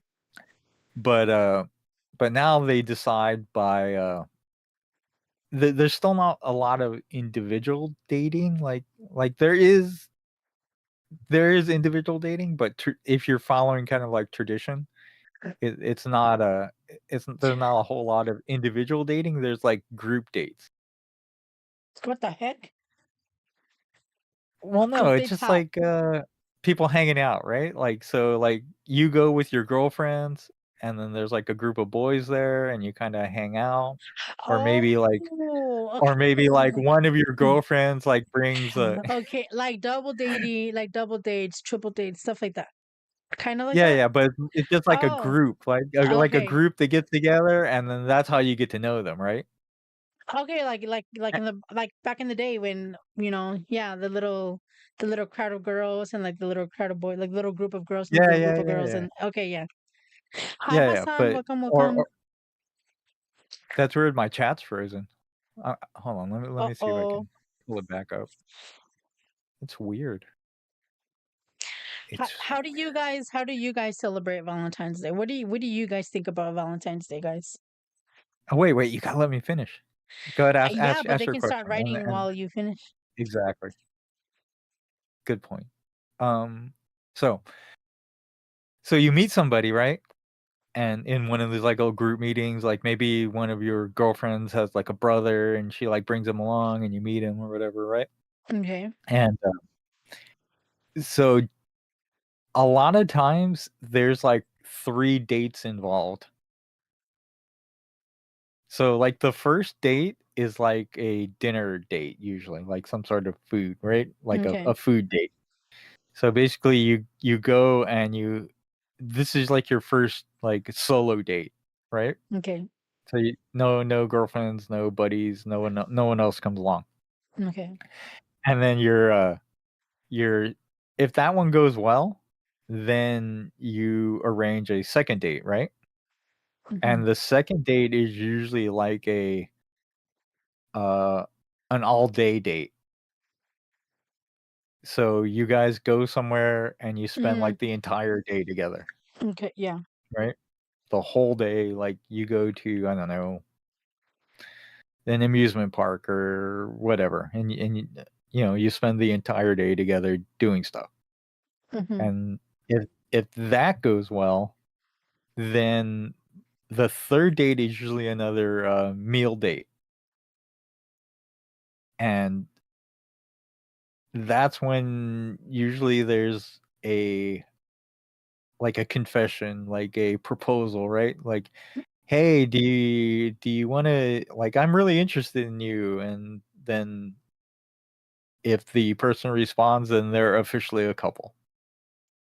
But now they decide by there's still not a lot of individual dating. Like there is individual dating, but if you're following kind of like tradition, it's not a there's not a whole lot of individual dating. There's like group dates. What the heck? Well, no, Group it's dates just how? like people hanging out, right? Like so like you go with your girlfriends and then there's like a group of boys there and you kind of hang out or Oh, maybe like okay. one of your girlfriends like brings a Okay, like double dating, like double dates, triple dates, stuff like that. Kind of like yeah, that? yeah, but it's just like a Oh, group, like a okay. group that gets together and then that's how you get to know them, right? Okay, like in the like back in the day when, yeah, the little crowd of girls and like the little crowd of boys, like little group of girls and Yeah, little yeah, group of yeah, girls yeah. and okay, yeah. Hi Yeah, yeah, Hassan, but welcome, welcome. that's weird, my chat's frozen. Hold on, let me see if I Uh-oh. can pull it back up. It's weird. It's How do you guys celebrate Valentine's Day? What do you guys think about Valentine's Day, guys? oh, wait, you gotta let me finish. Go ahead, Yeah, but ask they your can start question, writing and while you finish. exactly, good point. Um, so you meet somebody, right? And in one of these, like, old group meetings, like, maybe one of your girlfriends has, like, a brother, and she, like, brings him along, and you meet him or whatever, right? Okay. And, so a lot of times, there's, like, 3 dates involved. So, like, the first date is, like, a dinner date usually, like, some sort of food, right? Like Okay. a food date. So, basically, you go and this is, like, your first, like, solo date, right? Okay. So, no girlfriends, no buddies, no one else comes along. Okay. And then you're if that one goes well, then you arrange a second date, right? Mhm. And the second date is usually like uh, an all-day date. So you guys go somewhere and you spend, Mm, like, the entire day together, okay, yeah. right? The whole day, like, you go to, I don't know, an amusement park or whatever, you know, you spend the entire day together doing stuff. Mhm. And if that goes well, then the 3rd date is usually another, meal date, and that's when usually there's a confession, like a proposal, right? Like, "Hey, do you wanna like, I'm really interested in you," and then if the person responds, then they're officially a couple.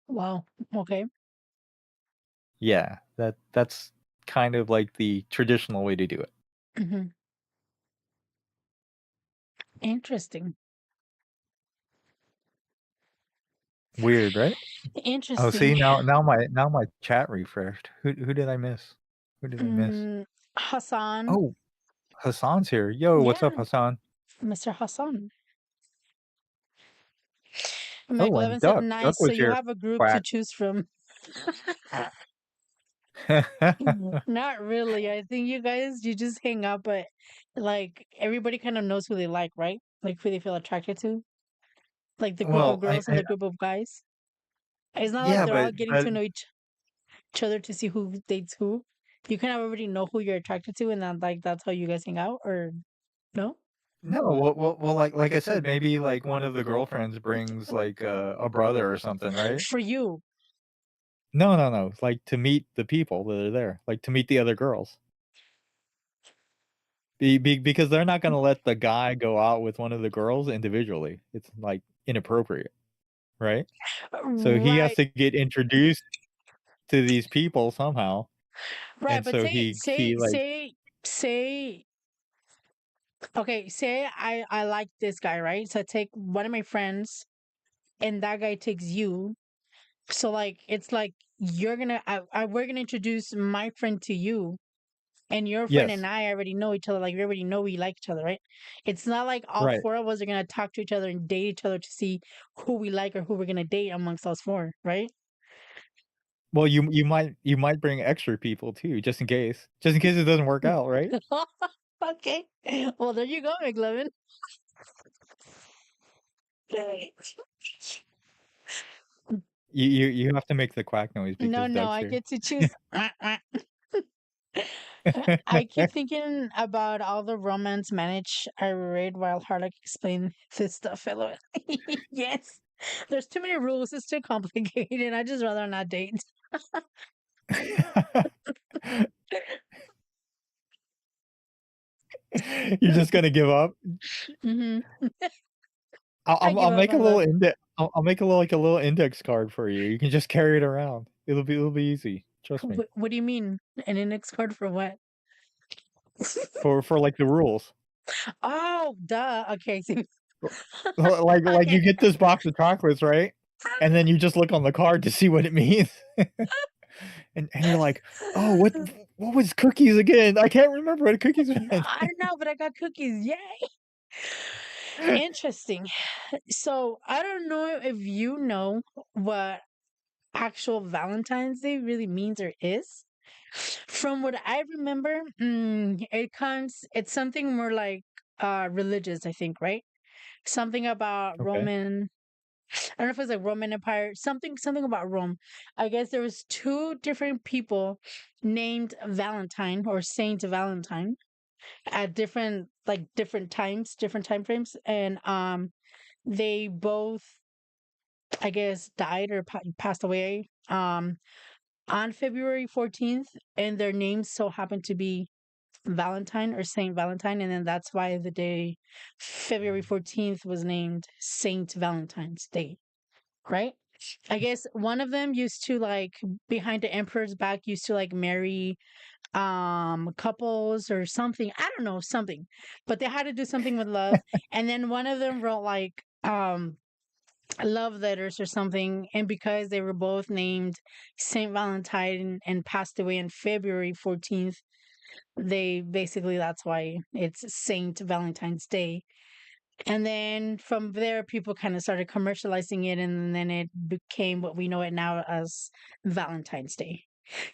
Wow. Okay. Yeah, that's kind of like the traditional way to do it. Mhm. Interesting. Weird, right? Oh, see, Interesting. now my chat refreshed. Who did I miss? Who did I miss? Mm, Hassan. Oh, Hassan's here. Yo, what's up, Yeah, Hassan? Mr. Hassan. Mike Oh, and Levin said, Duck. Duck nice. So was you here. have a group to Quack. choose from. Not really. I think you guys, you just hang out, but like everybody kind of knows who they like, right? Like who they feel attracted to. Like the group of Well, girls and I the group of guys. It's not like yeah, they're all getting but to know each other to see who dates who. You kind of already know who you're attracted to, and then like that's how you guys hang out, or no? no, well, like I said, maybe like one of the girlfriends brings like a brother or something, right? For you, No, no, no. It's like to meet the people that are there, like to meet the other girls. Because they're not gonna let the guy go out with one of the girls individually. It's like inappropriate, right? So he has right? to get introduced to these people somehow, Right, and but so he like say okay, say I like this guy, right? So I take one of my friends and that guy takes you. So like it's like you're gonna we're gonna introduce my friend to you, and your friend and yes, I already know each other, like we already know we like each other, right? It's not like all right. four of us are gonna talk to each other and date each other to see who we like or who we're gonna date amongst us four, right? Well, you might bring extra people too, just in case it doesn't work out, right? Okay. Well, there you go, McLovin. You have to make the quack noise No, because no, Doug's I here. get to choose. I keep thinking about all the romance manage I read while Harlock explained this stuff, fellow. Yes. There's too many rules. It's too complicated. I just rather not date. You're just gonna give up? Hmm. I'll I I'll give I'll up make a on love. little I'll make a little like, a little index card for you. You can just carry it around. It'll be easy. Trust me. What do you mean? An index card for what? For, like, the rules. Oh, duh. Okay. See, Like you okay. get this box of chocolates, right? And then you just look on the card to see what it means. And you're like, "Oh, what was cookies again? I can't remember what cookies meant." I don't know, but I got cookies. Yay. Interesting. So I don't know if you know what actual Valentine's Day really means or is. From what I remember, it's something more like religious, I think, right? Something about Okay, Roman, I don't know if it's like Roman Empire, something about Rome. I guess there was two different people named Valentine or Saint Valentine at different times, different time frames, and they both, I guess, died or passed away on February 14th, and their names so happen to be Valentine or Saint Valentine, and then that's why the day February 14th was named Saint Valentine's Day, right? I guess one of them used to like behind the emperor's back used to like marry couples or something. I don't know, something. But they had to do something with love. And then one of them wrote like love letters or something, and because they were both named Saint Valentine and passed away on February 14th, they basically that's why it's Saint Valentine's Day. And then from there people kind of started commercializing it, and then it became what we know it now as Valentine's Day.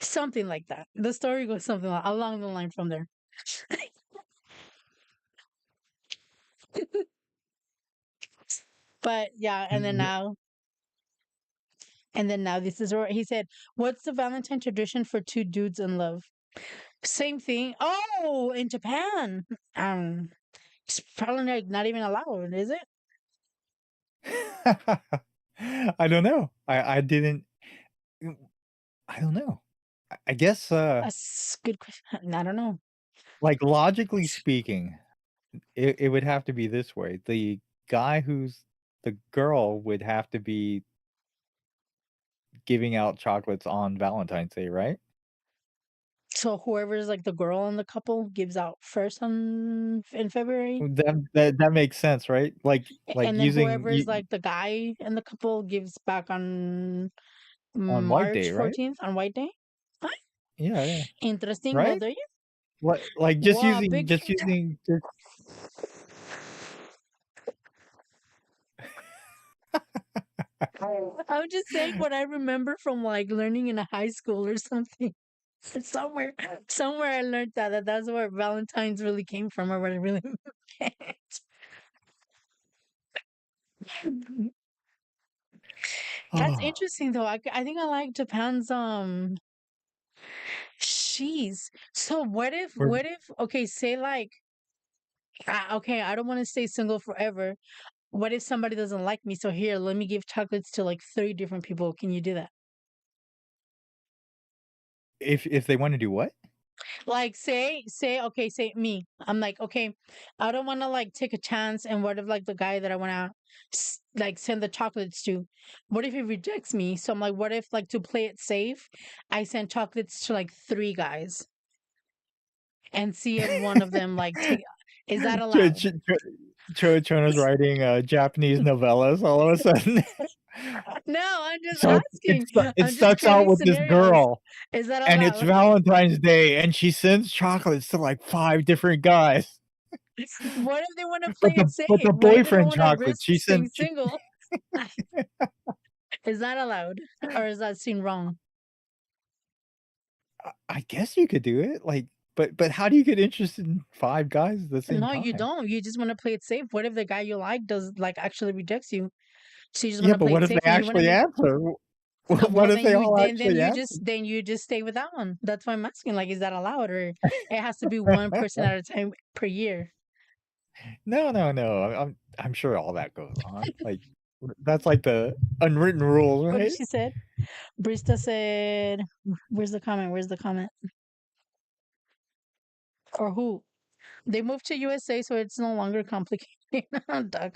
Something like that. The story goes something along the line from there. But yeah, and then now this is where he said, "What's the Valentine tradition for two dudes in love?" Same thing. Oh, in Japan, um, it's probably like not even allowed, is it? I don't know. I didn't I don't know. I guess, That's a good question. I don't know. like, logically speaking, it would have to be this way. The guy who's the girl would have to be giving out chocolates on Valentine's Day, right? So whoever's like the girl in the couple gives out first on in February, That makes sense, right? Like and then using whoever's you like the guy in the couple gives back on on White March Day, right? 14th on White Day. What? Yeah, yeah. Interesting. Well, Right? there you Like, just Well, using big just using just I'm just saying what I remember from like learning in a high school or something. Somewhere, somewhere I learned that's where Valentine's really came from, or what it really meant. That's Oh, interesting though. I think I like Japan's cheese. So we're what if okay, say like okay, I don't want to stay single forever. What if somebody doesn't like me? So here, let me give chocolates to like three different people. Can you do that? if they wanna do what? Like say okay, say me. I'm like, okay, I don't want to like take a chance and what if like the guy that I want to like send the chocolates to, what if he rejects me? So I'm like, what if like to play it safe, I send chocolates to like three guys and see if one of them like take is that Ch allowed? ch ch Chona's writing, Japanese novellas all of a sudden. No, I'm just So asking. it I'm just starts out creating with this scenarios. girl, Is that and it's allowed? Valentine's Day, and she sends chocolates to, like, 5 different guys. What if they want to play But it the safe? What if they don't boyfriend want to chocolate, risk she staying sent she single? Is that allowed? Or is that seen wrong? I guess you could do it, like, but how do you get interested in 5 guys at the same No, you time? don't. You just want to play it safe. What if the guy you like does like actually rejects you? So you just want Yeah, to but play what it if safe they and you want to actually make answer? What well if they all actually answer? then you just stay with that one. That's why I'm asking. Like, is that allowed or it has to be one person at a time per year? No, no, no, I'm sure all that goes on, like, that's like the unwritten rules, What did right? she said? Brista said, "Where's the comment? Where's the comment? Or who? They moved to USA, so it's no longer complicated." Doug.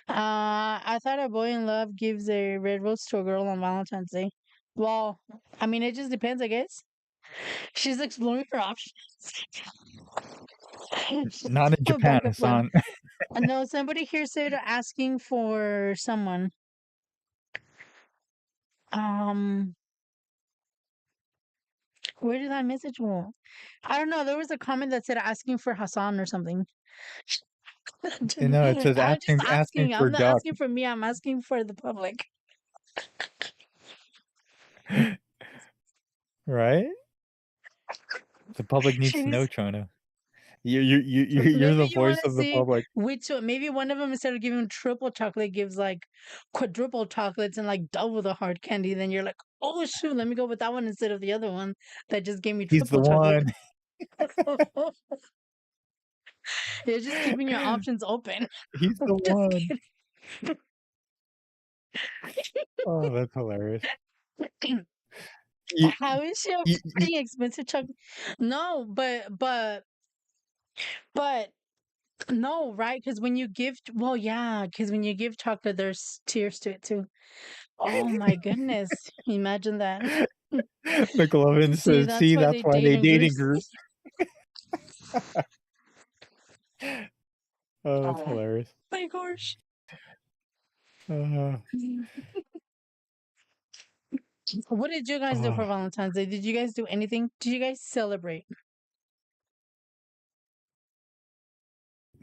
I thought a boy in love gives a red rose to a girl on Valentine's Day. Well, I mean, it just depends, I guess. She's exploring her options. Not in A Japan, backup plan. son. No, somebody here said asking for someone. Um, where did that message go? I don't know. There was a comment that said asking for Hassan or something. You know, it says I'm just asking asking. for I'm not duck, asking for me. I'm asking for the public. right? The public needs to know, She's Chona. You're maybe the you want voice to of the see public. which one. Maybe one of them instead of giving triple chocolate gives like quadruple chocolates and like double the hard candy. Then you're like, oh shoot, let me go with that one instead of the other one that just gave me He's the triple chocolate. one. You're just keeping your options open. He's the Just one. Oh, that's hilarious. kidding. You How is she you affording expensive chocolate? No, but no, right? Because when you give, well, yeah, because when you give chocolate, there's tears to it too. Oh my goodness. Imagine that. McLovin See, says, that's "See, why that's they why date they in date in groups. groups." Oh, that's Oh hilarious. my gosh. Uh, What did you guys do oh, for Valentine's Day? Did you guys do anything? Did you guys celebrate?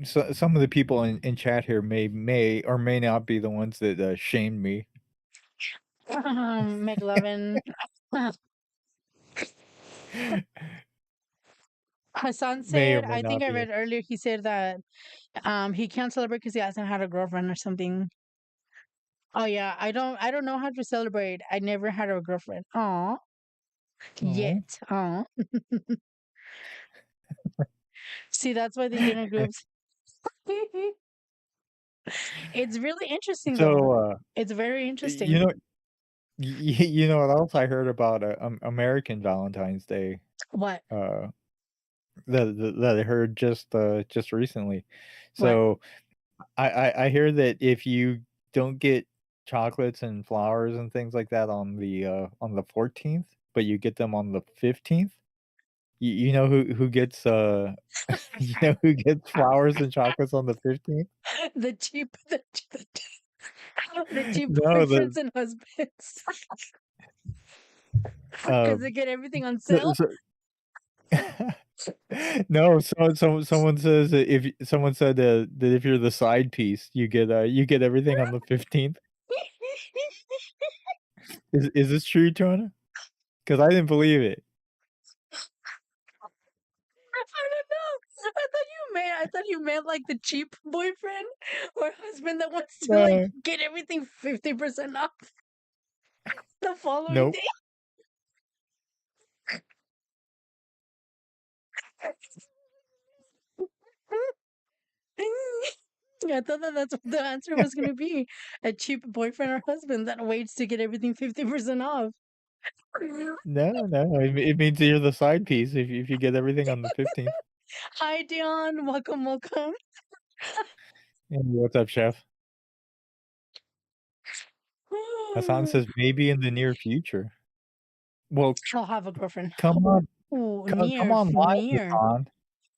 so some of the people in chat here may or may not be the ones that, shamed me. McLovin. Hassan May or said, may I think not I be. read earlier, he said that he can't celebrate because he hasn't had a girlfriend or something. Oh yeah, I don't know how to celebrate. I never had a girlfriend. Aw. Oh. Yet. Aw. See, that's why they did in groups. It's really interesting though. So, It's very you interesting. know you know what else I heard about, American Valentine's Day, What? uh, that I heard just recently. What? So, I hear that if you don't get chocolates and flowers and things like that on the 14th, but you get them on the 15th, you know who gets, you know who gets flowers and chocolates on the 15th? The cheap the cheap No, boyfriends and husbands. Because Um, they get everything on so sale. so no, someone says that if someone said, that if you're the side piece, you get everything on the 15th. Is this true, Chona? Because I didn't believe it. I don't know. I thought you meant like the cheap boyfriend or husband that wants to like No. get everything 50% off the following Nope. day. I thought that that's what the answer was going to be. A cheap boyfriend or husband that waits to get everything 50% off. No, no, it means you're the side piece if you get everything on the 15th. Hi, Dion. Welcome, welcome. And what's up, chef? Hassan says, "Maybe in the near future." Well, I'll have a girlfriend. come on Oh, come near, on live, near. Hassan.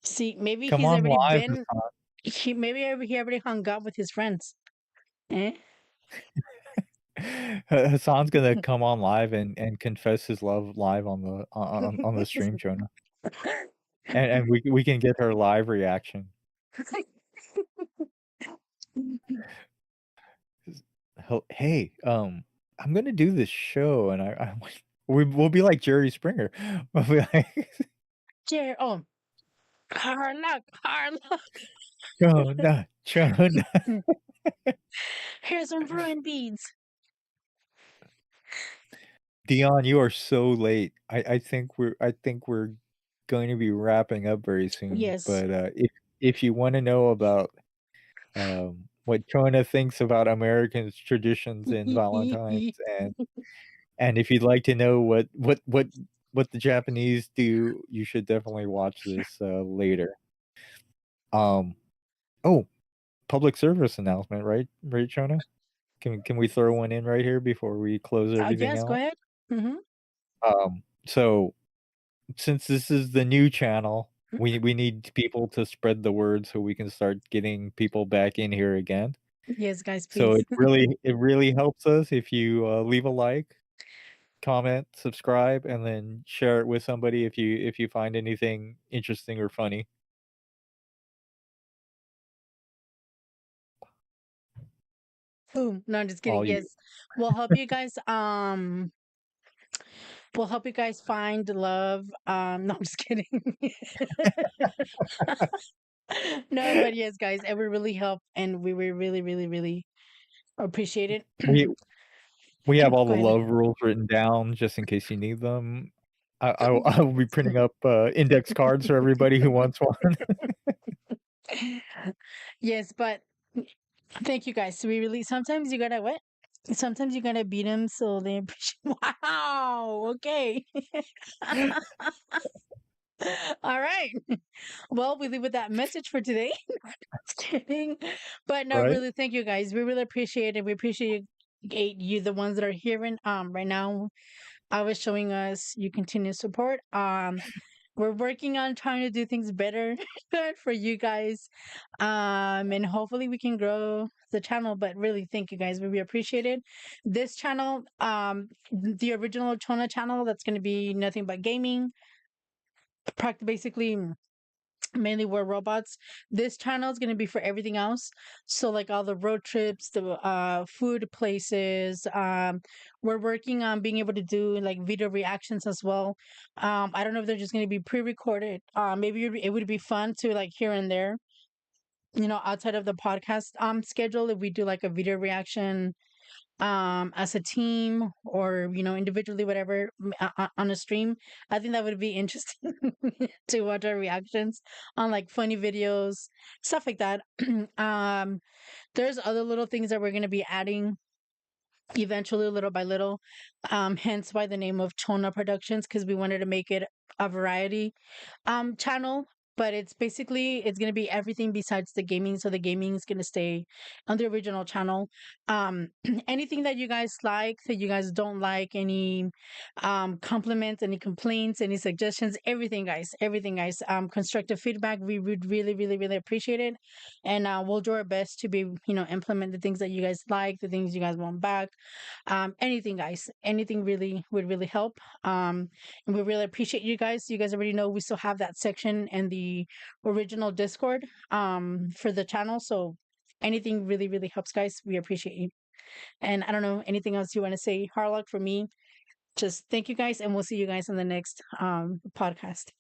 See, maybe Come he's on already live, been. Hassan. He already hung out with his friends. Eh? Hassan's gonna come on live and confess his love live on the stream, Jonah. And we can get her live reaction. Hey, I'm gonna do this show, and we'll be like Jerry Springer. We'll be like, Oh, hard luck, hard luck. Jonah, Jonah. Here's some ruined beads. Dion, you are so late. I think we're going to be wrapping up very soon. Yes. But if you want to know about what Chona thinks about Americans' traditions in Valentine's, and if you'd like to know what the Japanese do, you should definitely watch this later. Um, oh, public service announcement, right? Right, Chona? Can we throw one in right here before we close everything Yes, go out? ahead. Hmm. So since this is the new channel, we need people to spread the word so we can start getting people back in here again. Yes, guys, So please. it really helps us if you leave a like, comment, subscribe, and then share it with somebody if you find anything interesting or funny. Boom. No, I'm just kidding. All you. Yes. We'll help you guys. We'll help you guys find love. No, I'm just kidding. No, but yes, guys, it would really help, and we would really, really, really appreciate it. We we have all Go the ahead. love rules written down just in case you need them. I will be printing up index cards for everybody who wants one. Yes, but thank you guys. We really sometimes you gotta what? Sometimes you gotta beat them so they appreciate. Wow. Okay. All right. Well, we leave with that message for today. Just kidding. But no, Right? really, thank you guys. We really appreciate it. We appreciate you, the ones that are hearing right now. Always showing us you continue support. We're working on trying to do things better for you guys. And hopefully we can grow the channel. But really, thank you guys. We really appreciate it. This channel, the original Chona channel, that's going to be nothing but gaming. Basically, mainly we're robots. This channel is going to be for everything else, so like all the road trips, the food places. We're working on being able to do like video reactions as well. I don't know if they're just going to be pre-recorded. Maybe it would be fun to like here and there, outside of the podcast schedule, if we do like a video reaction as a team or individually, whatever, on a stream. I think that would be interesting to watch our reactions on like funny videos, stuff like that. um there's other little things that we're going to be adding eventually, little by little, hence why the name of Chona Productions, because we wanted to make it a variety channel. but it's basically it's gonna be everything besides the gaming. So the gaming is gonna stay on the original channel. Um, anything that you guys like, that you guys don't like, any compliments, any complaints, any suggestions, everything, guys. Constructive feedback, we would really, really, really appreciate it, and we'll do our best to be, implement the things that you guys like, the things you guys want back. Anything, guys, anything really would really help. And we really appreciate you guys. You guys already know we still have that section in the original Discord for the channel. So anything really, really helps, guys. We appreciate you. And I don't know anything else you want to say, Harlock. For me, just thank you guys, and we'll see you guys in the next podcast.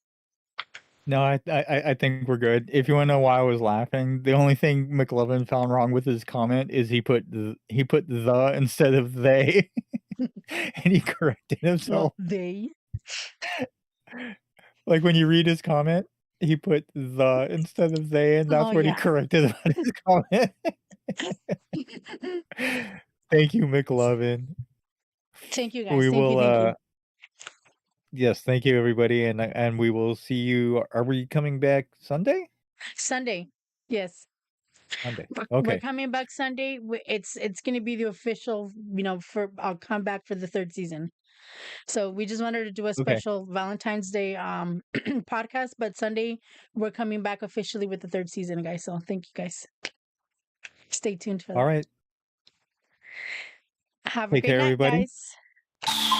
No, I think we're good. If you wanna know why I was laughing, the only thing McLovin found wrong with his comment is he put "the" instead of "they," and he corrected Well, himself. they. Like, when you read his comment, he put "the" instead of "they," and Oh that's what he yeah. corrected about his comment. Thank you, McLovin. Thank you guys. We Thank you. will, Thank you. yes, thank you, everybody, and we will see you are we coming back Sunday? Sunday. Yes. Sunday. We're Okay. coming back Sunday. It's going to be the official, for I'll come back for the third season. So we just wanted to do a Okay. special Valentine's Day podcast, but Sunday we're coming back officially with the third season, guys. So thank you guys. Stay tuned for that. Alright. Have a Take great care, night, everybody. guys.